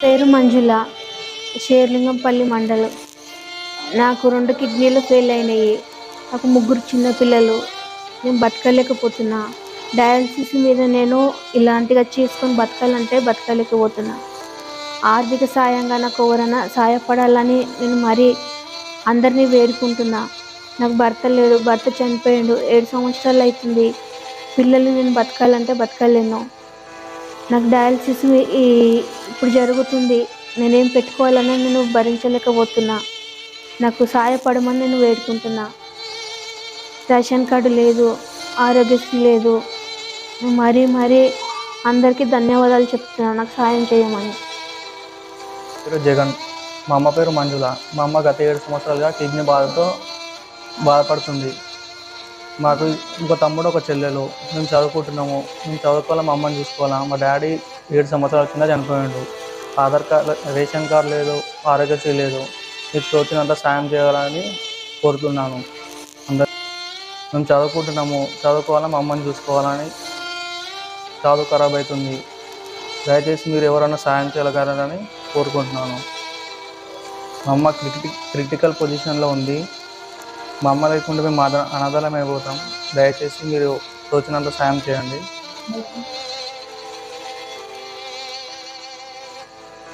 పేరు మంజుల, షేర్లింగంపల్లి మండలం. నాకు 2 కిడ్నీలు ఫెయిల్ అయినాయి. నాకు 3 చిన్నపిల్లలు. నేను బతకలేకపోతున్నా. డయాలసిస్ మీద నేను ఇలాంటిగా చేసుకొని బతకాలంటే బతకలేకపోతున్నా. ఆర్థిక సాయంగా నాకు ఎవరైనా సహాయపడాలని నేను మరీ అందరినీ వేడుకుంటున్నా. నాకు భర్త లేడు, భర్త చనిపోయిండు. 7 సంవత్సరాలు అవుతుంది. పిల్లలు నేను బతకాలంటే బతకలేను. నాకు డయాలసిస్ ఇప్పుడు జరుగుతుంది. నేనేం పెట్టుకోవాలని నేను భరించలేకపోతున్నా. నాకు సహాయపడమని నేను వేడుకుంటున్నా. రేషన్ కార్డు లేదు, ఆరోగ్యశ్రీ లేదు. మరీ అందరికీ ధన్యవాదాలు చెప్తున్నా నాకు సాయం చేయమని. పేరు జగన్. మా అమ్మ పేరు మంజుల. మా అమ్మ గత 7 సంవత్సరాలుగా కిడ్నీ బాధతో బాధపడుతుంది. మాకు ఇంకో తమ్ముడు, ఒక చెల్లెలు. మేము చదువుకుంటున్నాము. మేము చదువుకోవాలా, మా అమ్మని చూసుకోవాలా. మా డాడీ 7 సంవత్సరాల కింద చనిపోయాడు. ఆధార్ కార్డు, రేషన్ కార్డు లేదు, ఆరోగ్యశ్రీ లేదు. మీకు తోచినంత సాయం చేయాలని కోరుతున్నాను. మేము చదువుకుంటున్నాము, చదువుకోవాలా, మా అమ్మని చూసుకోవాలని. చదువు ఖరాబ్ అవుతుంది. దయచేసి మీరు ఎవరైనా సాయం చేయగలరని కోరుకుంటున్నాను. మా అమ్మ క్రిటికల్ పొజిషన్లో ఉంది. మా అమ్మ లేకుండా మేము అనాథాలమైపోతాం. దయచేసి మీరు తోచినంత సాయం చేయండి.